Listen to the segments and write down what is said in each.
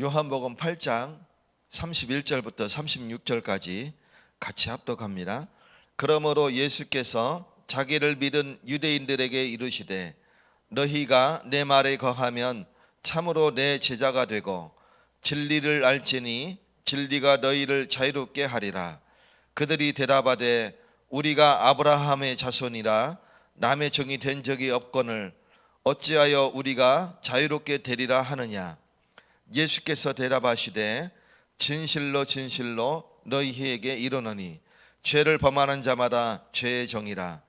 요한복음 8장 31절부터 36절까지 같이 합독합니다. 그러므로 예수께서 자기를 믿은 유대인들에게 이르시되 너희가 내 말에 거하면 참으로 내 제자가 되고 진리를 알지니 진리가 너희를 자유롭게 하리라. 그들이 대답하되 우리가 아브라함의 자손이라 남의 종이 된 적이 없거늘 어찌하여 우리가 자유롭게 되리라 하느냐. 예수께서 대답하시되 진실로 진실로 너희에게 이르노니 죄를 범하는 자마다 죄의 종이라.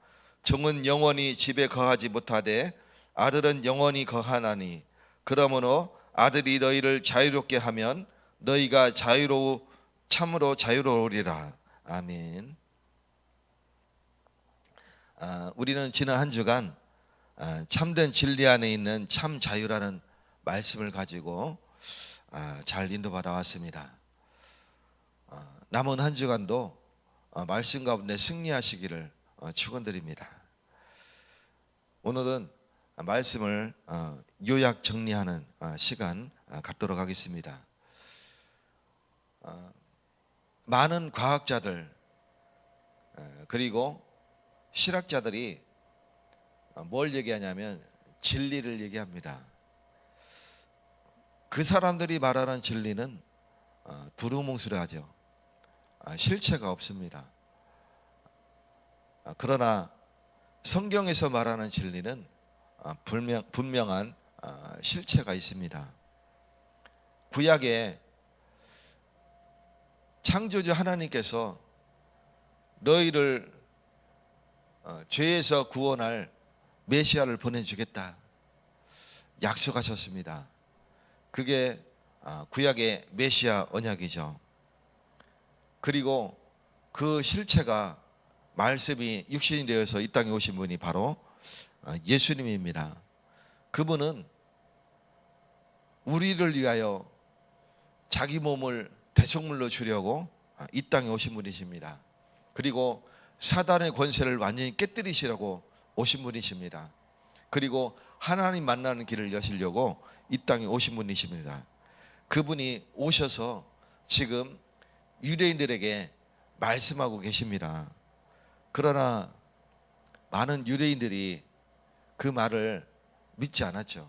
종은 영원히 집에 거하지 못하되 아들은 영원히 거하나니 그러므로 아들이 너희를 자유롭게 하면 너희가 참으로 자유로우리라. 아멘. 우리는 지난 한 주간 참된 진리 안에 있는 참 자유라는 말씀을 가지고 잘 인도받아 왔습니다. 남은 한 주간도 말씀 가운데 승리하시기를 축원드립니다. 오늘은 말씀을 요약 정리하는 시간 갖도록 하겠습니다. 많은 과학자들 그리고 실학자들이 뭘 얘기하냐면 진리를 얘기합니다. 그 사람들이 말하는 진리는 두루뭉술하죠. 실체가 없습니다. 그러나 성경에서 말하는 진리는 분명한 실체가 있습니다. 구약에 창조주 하나님께서 너희를 죄에서 구원할 메시아를 보내주겠다 약속하셨습니다. 그게 구약의 메시아 언약이죠. 그리고 그 실체가 말씀이 육신이 되어서 이 땅에 오신 분이 바로 예수님입니다. 그분은 우리를 위하여 자기 몸을 대속물로 주려고 이 땅에 오신 분이십니다. 그리고 사단의 권세를 완전히 깨뜨리시려고 오신 분이십니다. 그리고 하나님 만나는 길을 여시려고 이 땅에 오신 분이십니다. 그분이 오셔서 지금 유대인들에게 말씀하고 계십니다. 그러나 많은 유대인들이 그 말을 믿지 않았죠.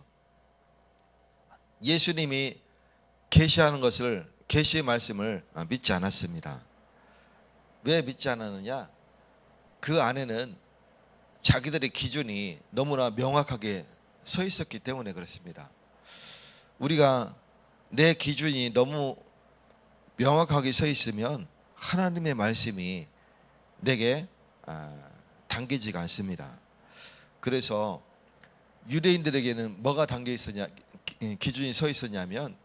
예수님이 계시하는 것을, 계시의 말씀을 믿지 않았습니다. 왜 믿지 않았느냐? 그 안에는 자기들의 기준이 너무나 명확하게 서 있었기 때문에 그렇습니다. 우리가 내 기준이 너무 명확하게 서 있으면 하나님의 말씀이 내게 당기지가 않습니다. 그래서 유대인들에게는 뭐가 담겨 있었냐, 기준이 서 있었냐면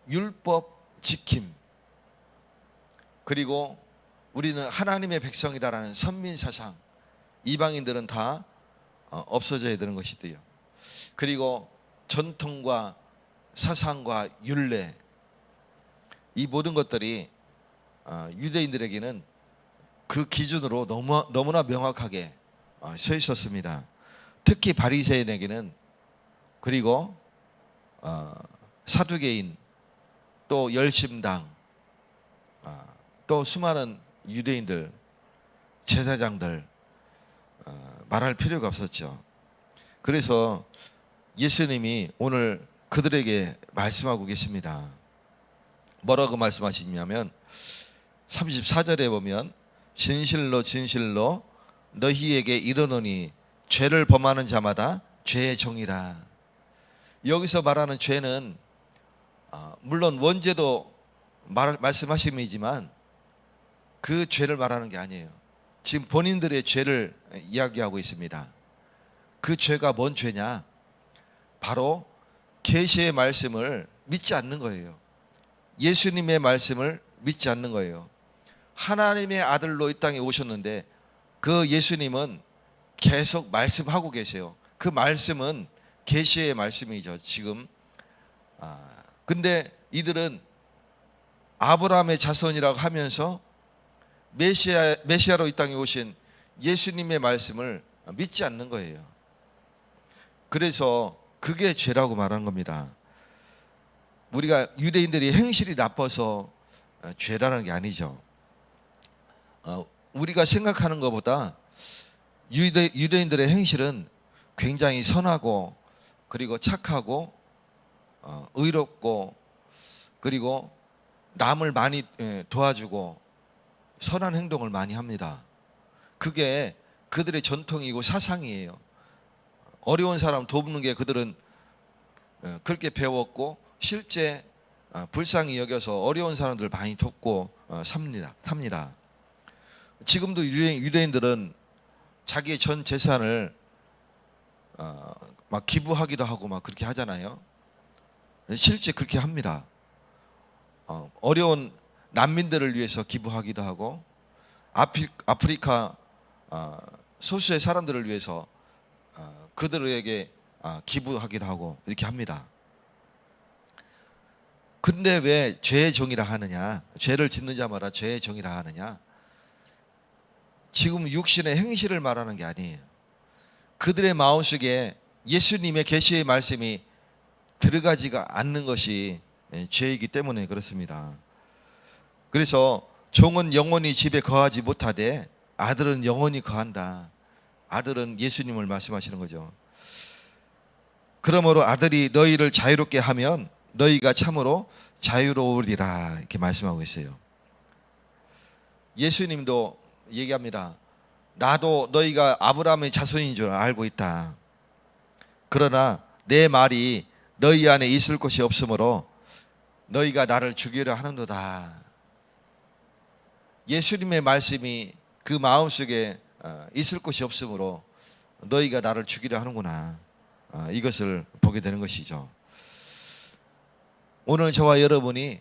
율법 지킴, 그리고 우리는 하나님의 백성이다라는 선민 사상, 이방인들은 다 없어져야 되는 것이고요. 그리고 전통과 사상과 율례, 이 모든 것들이 유대인들에게는 그 기준으로 너무나 명확하게 서 있었습니다. 특히 바리새인에게는, 그리고 사두개인, 또 열심당, 또 수많은 유대인들, 제사장들 말할 필요가 없었죠. 그래서 예수님이 오늘 그들에게 말씀하고 계십니다. 뭐라고 말씀하시냐면 34절에 보면 진실로 진실로 너희에게 이르노니 죄를 범하는 자마다 죄의 종이라. 여기서 말하는 죄는 물론 원죄도 말씀하심이지만 그 죄를 말하는 게 아니에요. 지금 본인들의 죄를 이야기하고 있습니다. 그 죄가 뭔 죄냐? 바로 계시의 말씀을 믿지 않는 거예요. 예수님의 말씀을 믿지 않는 거예요. 하나님의 아들로 이 땅에 오셨는데 그 예수님은 계속 말씀하고 계세요. 그 말씀은 계시의 말씀이죠. 지금 근데 이들은 아브라함의 자손이라고 하면서 메시아로 이 땅에 오신 예수님의 말씀을 믿지 않는 거예요. 그래서 그게 죄라고 말하는 겁니다. 우리가 유대인들이 행실이 나빠서 죄라는 게 아니죠. 우리가 생각하는 것보다 유대인들의 행실은 굉장히 선하고 그리고 착하고 의롭고 그리고 남을 많이 도와주고 선한 행동을 많이 합니다. 그게 그들의 전통이고 사상이에요. 어려운 사람 돕는 게 그들은 그렇게 배웠고 실제 불쌍히 여겨서 어려운 사람들 많이 돕고 삽니다. 지금도 유대인들은 자기의 전 재산을 막 기부하기도 하고 막 그렇게 하잖아요. 실제 그렇게 합니다. 어려운 난민들을 위해서 기부하기도 하고 아프리카 소수의 사람들을 위해서 그들에게 기부하기도 하고 이렇게 합니다. 근데 왜 죄의 종이라 하느냐? 죄를 짓는 자마다 죄의 종이라 하느냐? 지금 육신의 행실을 말하는 게 아니에요. 그들의 마음속에 예수님의 계시의 말씀이 들어가지가 않는 것이 죄이기 때문에 그렇습니다. 그래서 종은 영원히 집에 거하지 못하되 아들은 영원히 거한다. 아들은 예수님을 말씀하시는 거죠. 그러므로 아들이 너희를 자유롭게 하면 너희가 참으로 자유로우리라 이렇게 말씀하고 있어요. 예수님도 얘기합니다. 나도 너희가 아브라함의 자손인 줄 알고 있다. 그러나 내 말이 너희 안에 있을 곳이 없으므로 너희가 나를 죽이려 하는도다. 예수님의 말씀이 그 마음속에 있을 곳이 없으므로 너희가 나를 죽이려 하는구나. 이것을 보게 되는 것이죠. 오늘 저와 여러분이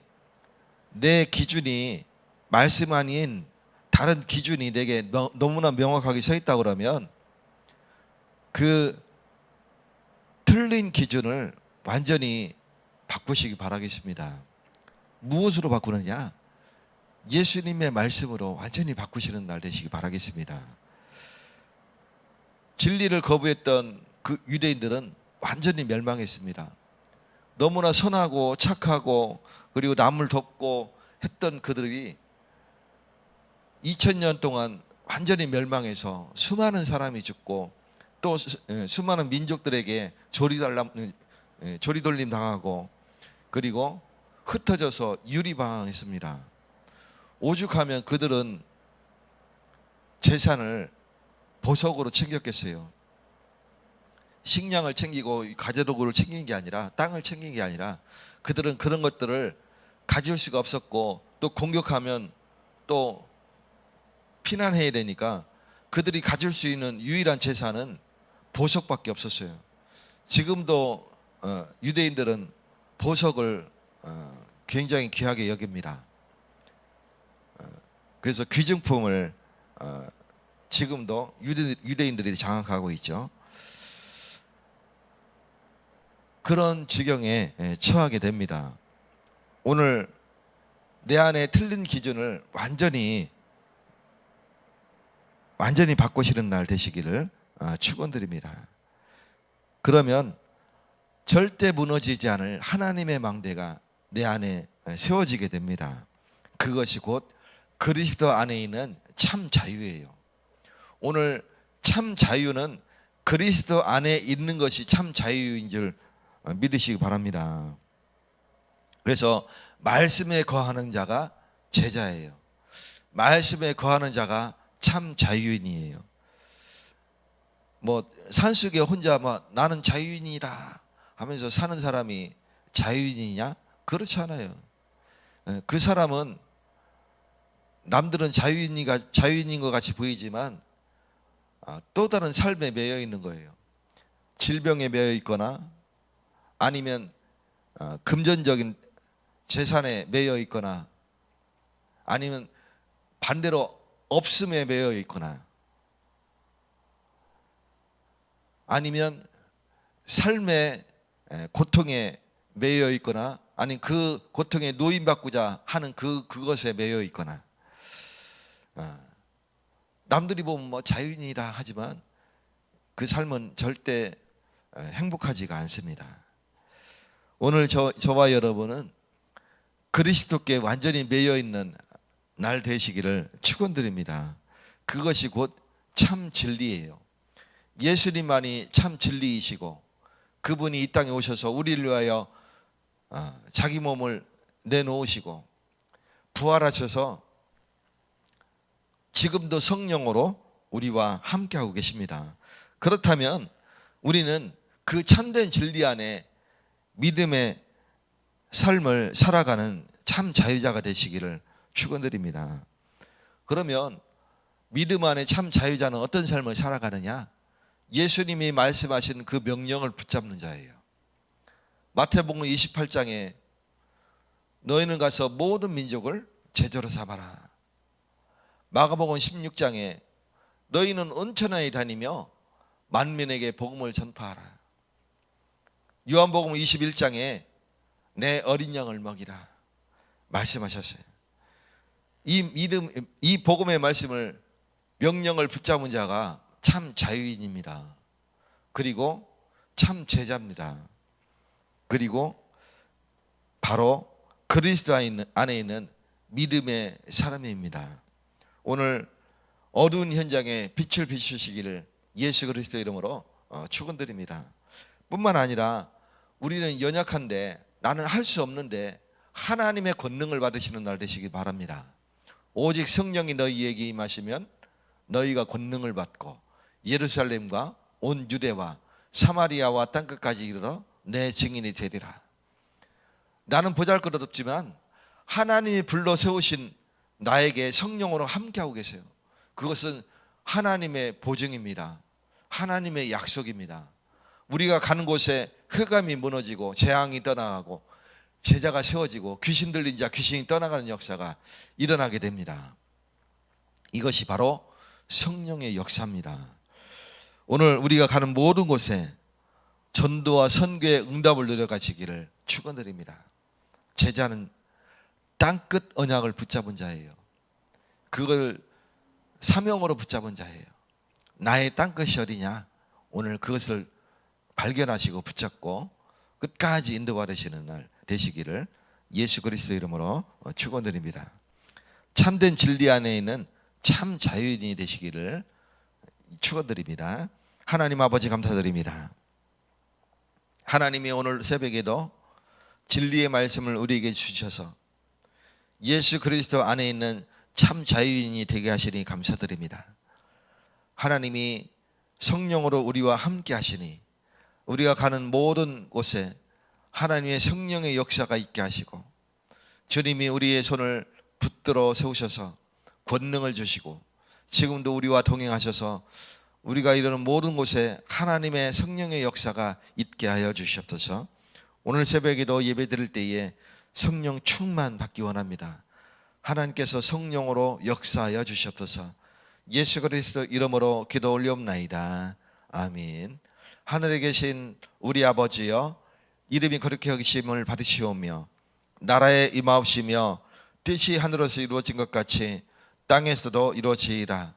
내 기준이 말씀 아닌 다른 기준이 내게 너무나 명확하게 서 있다 그러면 그 틀린 기준을 완전히 바꾸시기 바라겠습니다. 무엇으로 바꾸느냐? 예수님의 말씀으로 완전히 바꾸시는 날 되시기 바라겠습니다. 진리를 거부했던 그 유대인들은 완전히 멸망했습니다. 너무나 선하고 착하고 그리고 남을 돕고 했던 그들이 2000년 동안 완전히 멸망해서 수많은 사람이 죽고 또 수많은 민족들에게 조리돌림 당하고 그리고 흩어져서 유리방황했습니다. 오죽하면 그들은 재산을 보석으로 챙겼겠어요. 식량을 챙기고 가재도구를 챙긴 게 아니라 땅을 챙긴 게 아니라 그들은 그런 것들을 가질 수가 없었고 또 공격하면 또 피난해야 되니까 그들이 가질 수 있는 유일한 재산은 보석밖에 없었어요. 지금도 유대인들은 보석을 굉장히 귀하게 여깁니다. 그래서 귀중품을 지금도 유대인들이 장악하고 있죠. 그런 지경에 처하게 됩니다. 오늘 내 안에 틀린 기준을 완전히 바꾸시는 날 되시기를 축원드립니다. 그러면 절대 무너지지 않을 하나님의 망대가 내 안에 세워지게 됩니다. 그것이 곧 그리스도 안에 있는 참 자유예요. 오늘 참 자유는 그리스도 안에 있는 것이 참 자유인 줄 믿으시기 바랍니다. 그래서 말씀에 거하는 자가 제자예요. 말씀에 거하는 자가 참 자유인이에요. 뭐 산속에 혼자 막 나는 자유인이다 하면서 사는 사람이 자유인이냐? 그렇지 않아요. 그 사람은 남들은 자유인인 것 같이 보이지만 또 다른 삶에 매여 있는 거예요. 질병에 매여 있거나 아니면 금전적인 재산에 매여 있거나 아니면 반대로 없음에 매여 있거나 아니면 삶의 고통에 매여 있거나 아니면 그 고통에 노임받고자 하는 그것에 매여 있거나 남들이 보면 뭐 자유인이라 하지만 그 삶은 절대 행복하지가 않습니다. 오늘 저와 여러분은 그리스도께 완전히 매여 있는 날 되시기를 축원드립니다. 그것이 곧 참 진리예요. 예수님만이 참 진리이시고 그분이 이 땅에 오셔서 우리를 위하여 자기 몸을 내놓으시고 부활하셔서 지금도 성령으로 우리와 함께하고 계십니다. 그렇다면 우리는 그 참된 진리 안에 믿음의 삶을 살아가는 참 자유자가 되시기를 축원드립니다. 그러면 믿음 안에 참 자유자는 어떤 삶을 살아가느냐? 예수님이 말씀하신 그 명령을 붙잡는 자예요. 마태복음 28장에 너희는 가서 모든 민족을 제자로 삼아라. 마가복음 16장에 너희는 온천하에 다니며 만민에게 복음을 전파하라. 요한복음 21장에 내 어린 양을 먹이라 말씀하셨어요. 이 복음의 말씀을 명령을 붙잡은 자가 참 자유인입니다. 그리고 참 제자입니다. 그리고 바로 그리스도 안에 있는 믿음의 사람입니다. 오늘 어두운 현장에 빛을 비추시기를 예수 그리스도 이름으로 축원드립니다. 뿐만 아니라 우리는 연약한데 나는 할 수 없는데 하나님의 권능을 받으시는 날 되시기 바랍니다. 오직 성령이 너희에게 임하시면 너희가 권능을 받고 예루살렘과 온 유대와 사마리아와 땅끝까지 이르러 내 증인이 되리라. 나는 보잘것없지만 하나님이 불러 세우신 나에게 성령으로 함께하고 계세요. 그것은 하나님의 보증입니다. 하나님의 약속입니다. 우리가 가는 곳에 흑암이 무너지고 재앙이 떠나가고 제자가 세워지고 귀신 들린 자 귀신이 떠나가는 역사가 일어나게 됩니다. 이것이 바로 성령의 역사입니다. 오늘 우리가 가는 모든 곳에 전도와 선교의 응답을 누려가시기를 축원드립니다. 제자는 땅끝 언약을 붙잡은 자예요. 그걸 사명으로 붙잡은 자예요. 나의 땅끝이 어디냐? 오늘 그것을 발견하시고 붙잡고 끝까지 인도받으시는 날 되시기를 예수 그리스도 이름으로 축원드립니다. 참된 진리 안에 있는 참 자유인이 되시기를 축원드립니다. 하나님 아버지 감사드립니다. 하나님이 오늘 새벽에도 진리의 말씀을 우리에게 주셔서 예수 그리스도 안에 있는 참 자유인이 되게 하시니 감사드립니다. 하나님이 성령으로 우리와 함께 하시니 우리가 가는 모든 곳에 하나님의 성령의 역사가 있게 하시고 주님이 우리의 손을 붙들어 세우셔서 권능을 주시고 지금도 우리와 동행하셔서 우리가 이르는 모든 곳에 하나님의 성령의 역사가 있게 하여 주시옵소서. 오늘 새벽에도 예배 드릴 때에 성령 충만 받기 원합니다. 하나님께서 성령으로 역사하여 주시옵소서. 예수 그리스도 이름으로 기도 올리옵나이다. 아멘. 하늘에 계신 우리 아버지여, 이름이 거룩히 여기심을 받으시오며 나라에 임하옵시며 뜻이 하늘에서 이루어진 것 같이 땅에서도 이루어지이다.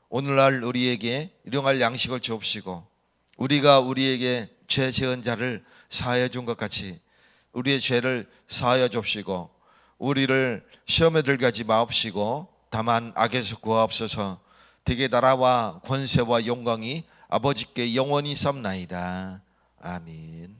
오늘날 우리에게 일용할 양식을 주옵시고 우리가 우리에게 죄 지은 자를 사하여 준 것 같이 우리의 죄를 사하여 줍시고 우리를 시험에 들게 하지 마옵시고 다만 악에서 구하옵소서. 대개 나라와 권세와 영광이 아버지께 영원히 섭나이다. 아멘.